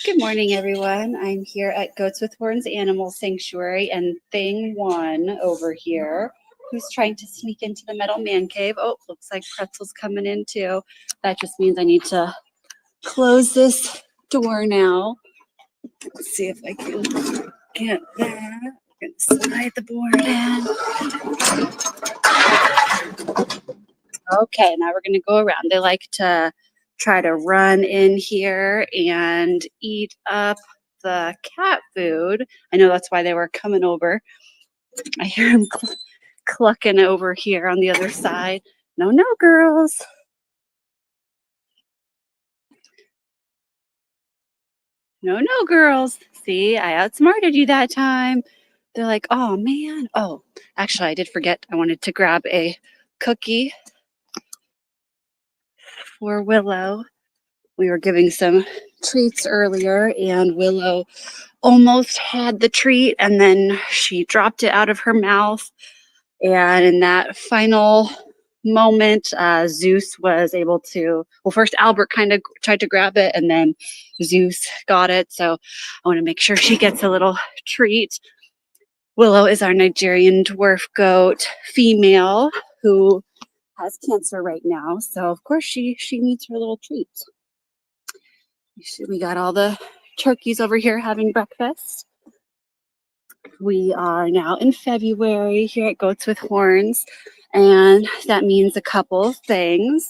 Good morning, everyone. I'm here at Goats with Horns Animal Sanctuary, and thing one over here, who's trying to sneak into the metal man cave. Oh, looks like Pretzel's coming in too. That just means I need to close this door now. Let's see if I can get that. I'm gonna slide the board in. Okay, now we're gonna go around. They like to try to run in here and eat up the cat food. I know that's why they were coming over. I hear them clucking over here on the other side. No, no, girls. No, no, girls. See, I outsmarted you that time. They're like, oh, man. Oh, actually, I did forget. I wanted to grab a cookie for Willow. We were giving some treats earlier, and Willow almost had the treat, and then she dropped it out of her mouth. And in that final moment, Zeus was able to, well, first Albert kind of tried to grab it, and then Zeus got it. So I want to make sure she gets a little treat. Willow is our Nigerian dwarf goat female who has cancer right now. So of course she needs her little treat. We got all the turkeys over here having breakfast. We are now in February here at Goats with Horns, and that means a couple of things.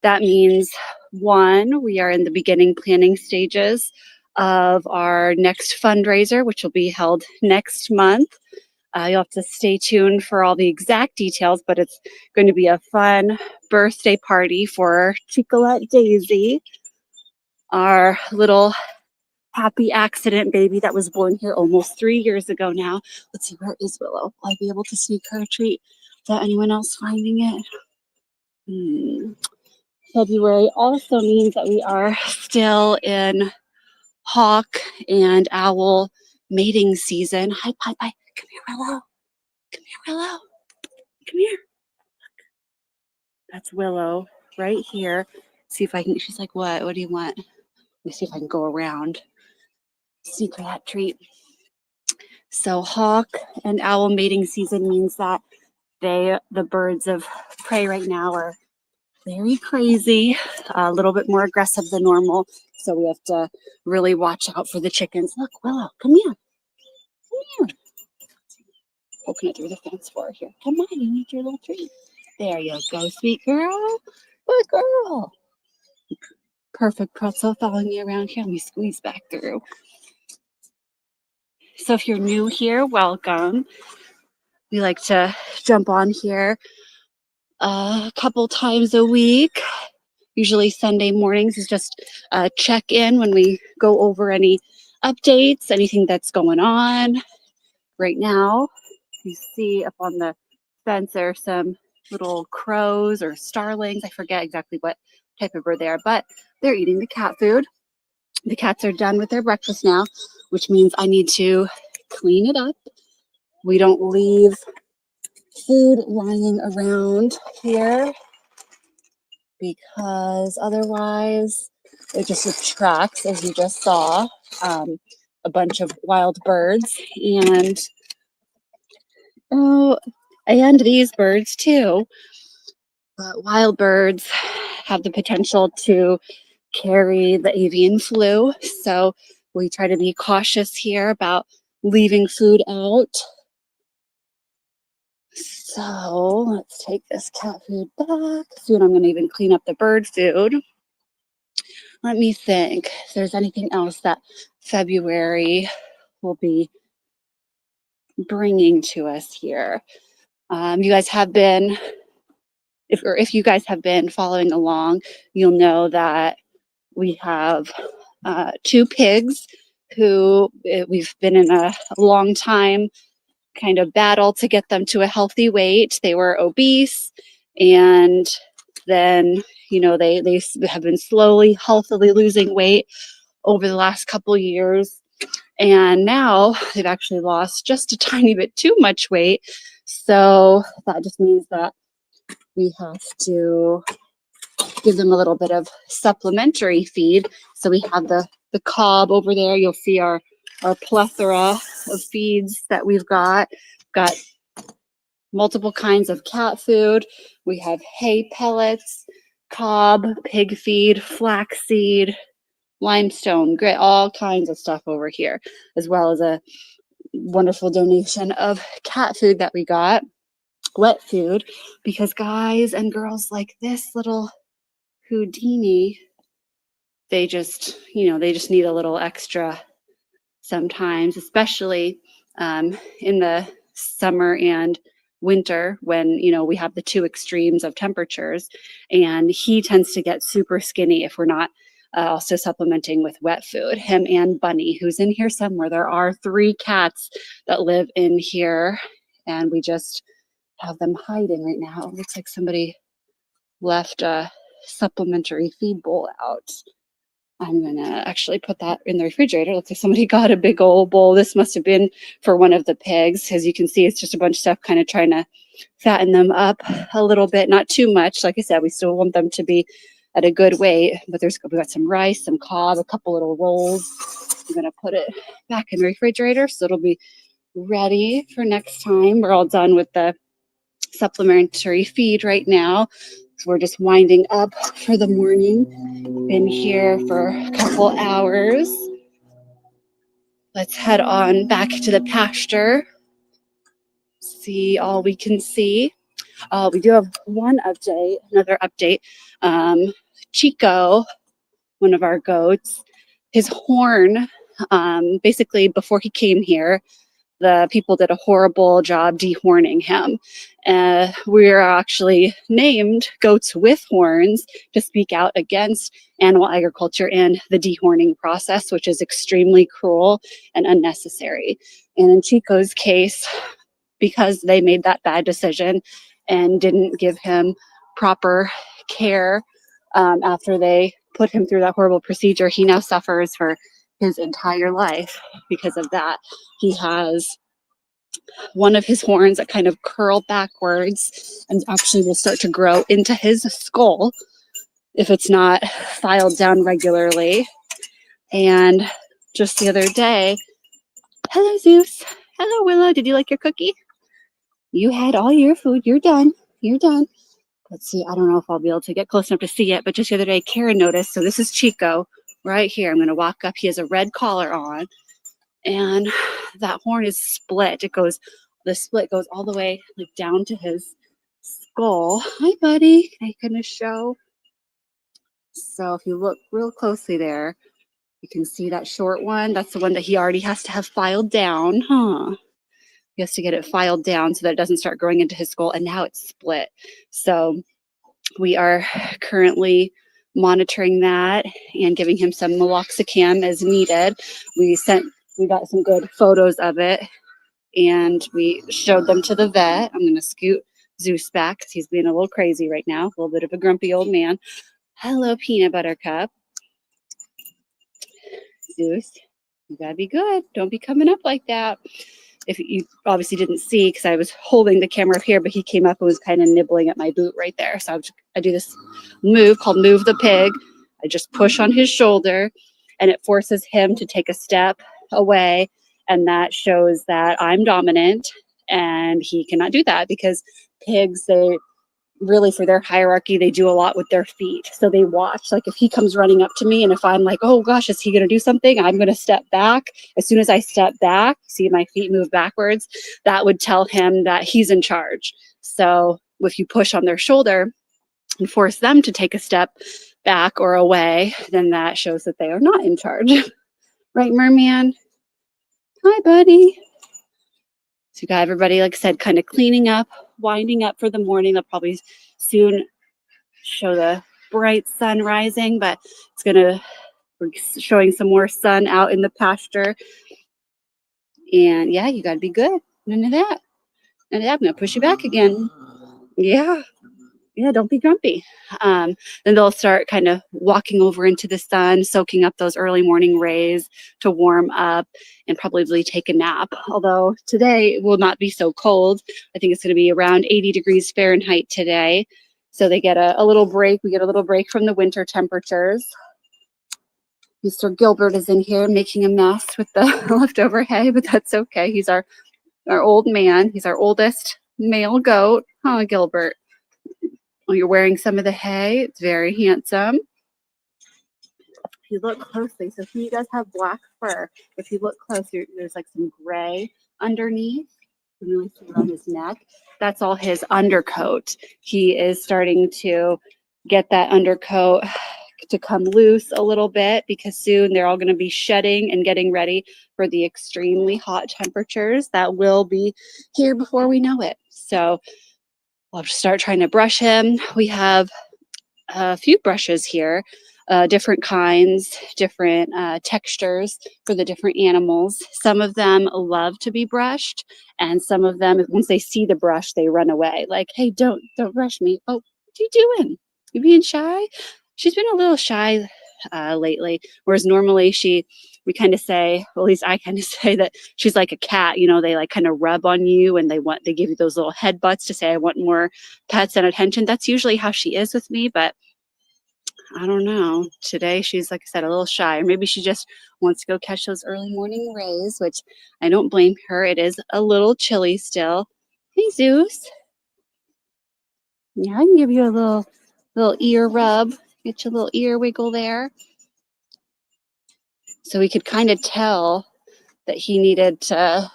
That means, one, we are in the beginning planning stages of our next fundraiser, which will be held next month. You'll have to stay tuned for all the exact details, but it's going to be a fun birthday party for Chicolette Daisy, our little happy accident baby that was born here almost 3 years ago now. Let's see, where is Willow? Will I be able to sneak her a treat without anyone else finding it? February also means that we are still in hawk and owl mating season. Hi, Pie Pie. Come here, Willow. Come here, Willow. Come here. That's Willow right here. See if I can. She's like, what? What do you want? Let me see if I can go around. Sneak her that treat. So hawk and owl mating season means that the birds of prey right now are very crazy, a little bit more aggressive than normal. So we have to really watch out for the chickens. Look, Willow, come here. Come here. Poking it through the fence for her here. Come on, you need your little treat. There you go, sweet girl. Good girl. Perfect Pretzel following me around here. Let me squeeze back through. So if you're new here, welcome. We like to jump on here a couple times a week. Usually Sunday mornings is just a check-in when we go over any updates, anything that's going on. Right now, you see up on the fence there are some little crows or starlings. I forget exactly what type of bird they are, but they're eating the cat food. The cats are done with their breakfast now, which means I need to clean it up. We don't leave food lying around here because otherwise it just attracts, as you just saw, a bunch of wild birds and these birds too. But wild birds have the potential to carry the avian flu, so we try to be cautious here about leaving food out. So let's take this cat food back. Soon I'm going to even clean up the bird food. Let me think if there's anything else that February will be bringing to us here. You guys have been, if you guys have been following along, you'll know that we have 2 pigs who we've been in a long time kind of battle to get them to a healthy weight. They were obese, and then they have been slowly, healthily losing weight over the last couple years, and now they've actually lost just a tiny bit too much weight. So that just means that we have to give them a little bit of supplementary feed. So we have the the cob over there. You'll see our plethora of feeds that we've got. Got multiple kinds of cat food. We have hay pellets, cob, pig feed, flaxseed, limestone, grit, all kinds of stuff over here, as well as a wonderful donation of cat food that we got, wet food, because guys and girls like this little Houdini, they just need a little extra sometimes, especially in the summer and winter when we have the two extremes of temperatures, and he tends to get super skinny if we're not also supplementing with wet food. Him and Bunny, who's in here somewhere. There are 3 cats that live in here, and we just have them hiding right now. It looks like somebody left a supplementary feed bowl out. I'm going to actually put that in the refrigerator. Looks like somebody got a big old bowl. This must have been for one of the pigs. As you can see, it's just a bunch of stuff kind of trying to fatten them up a little bit. Not too much. Like I said, we still want them to be at a good weight. But we got some rice, some cob, a couple little rolls. I'm going to put it back in the refrigerator so it'll be ready for next time. We're all done with the supplementary feed right now. So we're just winding up for the morning. Been here for a couple hours. Let's head on back to the pasture. See all we can see. We do have another update. Chico, one of our goats, his horn, basically before he came here, the people did a horrible job dehorning him. We're actually named Goats with Horns to speak out against animal agriculture and the dehorning process, which is extremely cruel and unnecessary. And in Chico's case, because they made that bad decision and didn't give him proper care after they put him through that horrible procedure, he now suffers for his entire life because of that. He has one of his horns that kind of curl backwards and actually will start to grow into his skull if it's not filed down regularly. And just the other day, hello Zeus, hello Willow, did you like your cookie? You had all your food, you're done. Let's see, I don't know if I'll be able to get close enough to see it, but just the other day, Karen noticed, so this is Chico right here. I'm gonna walk up, he has a red collar on, and that horn is split. The split goes all the way like down to his skull. Hi, buddy. I couldn't show. So if you look real closely there, you can see that short one. That's the one that he already has to have filed down. He has to get it filed down so that it doesn't start growing into his skull. And now it's split. So we are currently monitoring that and giving him some meloxicam as needed. We got some good photos of it and we showed them to the vet. I'm going to scoot Zeus back because he's being a little crazy right now, a little bit of a grumpy old man. Hello, Peanut Butter Cup. Zeus, you gotta be good. Don't be coming up like that. If you obviously didn't see, because I was holding the camera up here, but he came up and was kind of nibbling at my boot right there. So I do this move called Move the Pig. I just push on his shoulder and it forces him to take a step away. And that shows that I'm dominant and he cannot do that because pigs, they really, for their hierarchy, they do a lot with their feet. So they watch, like if he comes running up to me and if I'm like, oh gosh, is he going to do something? I'm going to step back. As soon as I step back, see my feet move backwards, that would tell him that he's in charge. So if you push on their shoulder and force them to take a step back or away, then that shows that they are not in charge. Right, Merman? Hi, buddy. So you got everybody, like I said, kind of cleaning up, winding up for the morning. They'll probably soon show the bright sun rising, but we're showing some more sun out in the pasture. And yeah, you got to be good. None of that. And I'm going to push you back again. Yeah, don't be grumpy. Then they'll start kind of walking over into the sun, soaking up those early morning rays to warm up and probably take a nap. Although today it will not be so cold. I think it's going to be around 80 degrees Fahrenheit today. So they get a little break. We get a little break from the winter temperatures. Mr. Gilbert is in here making a mess with the leftover hay, but that's okay. He's our old man. He's our oldest male goat. Huh, Gilbert? Oh, you're wearing some of the hay. It's very handsome. If you look closely, so he does have black fur. If you look closer, there's like some gray underneath. You can really see it on his neck. That's all his undercoat. He is starting to get that undercoat to come loose a little bit because soon they're all going to be shedding and getting ready for the extremely hot temperatures that will be here before we know it. So I'll start trying to brush him. We have a few brushes here, different kinds, different textures for the different animals. Some of them love to be brushed, and some of them, once they see the brush, they run away. Like, hey, don't brush me. Oh, what are you doing? You being shy? She's been a little shy lately, whereas normally we kind of say, well, at least I kind of say that she's like a cat. You know, they like kind of rub on you and they give you those little headbutts to say, I want more pets and attention. That's usually how she is with me, but I don't know. Today she's, like I said, a little shy, or maybe she just wants to go catch those early morning rays, which I don't blame her. It is a little chilly still. Hey, Zeus. Yeah, I can give you a little ear rub. Get your little ear wiggle there. So we could kind of tell that he needed to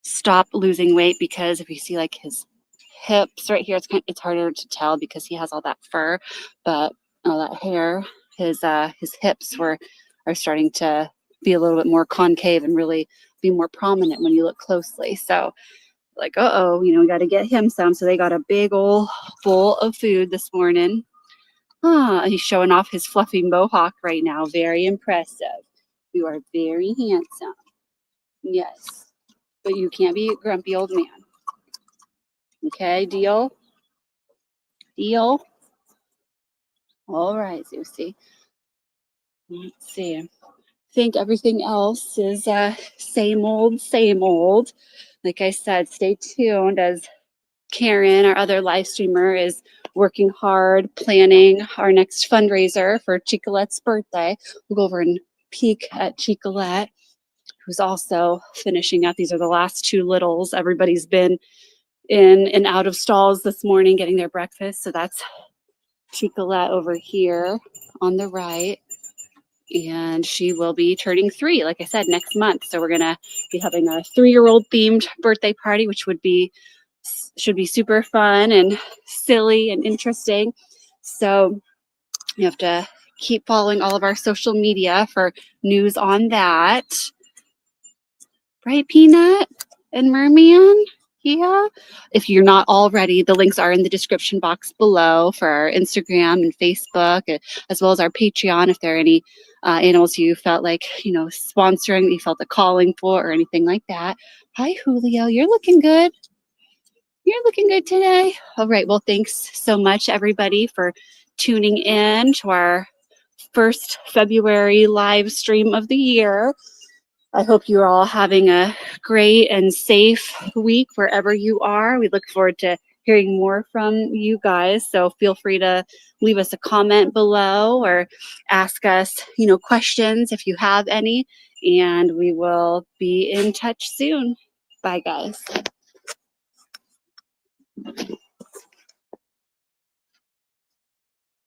stop losing weight, because if you see like his hips right here, it's harder to tell because he has all that fur, but all that hair, his hips are starting to be a little bit more concave and really be more prominent when you look closely. So like, we got to get him some. So they got a big old bowl of food this morning. He's showing off his fluffy mohawk right now. Very impressive. You are very handsome. Yes, but you can't be a grumpy old man. Okay, deal? Deal? All right, Zeusy. Let's see. I think everything else is same old, same old. Like I said, stay tuned as Karen, our other live streamer, is working hard planning our next fundraiser for Chicolette's birthday. We'll go over and peek at Chicolette, who's also finishing up. These are the last two littles. Everybody's been in and out of stalls this morning getting their breakfast. So that's Chicolette over here on the right. And she will be turning 3, like I said, next month. So we're going to be having a 3-year-old themed birthday party, which should be super fun and silly and interesting. So you have to keep following all of our social media for news on that. Right, Peanut and Merman? Yeah. If you're not already, the links are in the description box below for our Instagram and Facebook, as well as our Patreon. If there are any animals you felt like, sponsoring that you felt the calling for or anything like that. Hi, Julio. You're looking good. You're looking good today. All right. Well, thanks so much, everybody, for tuning in to our first February live stream of the year. I hope you're all having a great and safe week wherever you are. We look forward to hearing more from you guys. So feel free to leave us a comment below or ask us, questions if you have any, and we will be in touch soon. Bye, guys.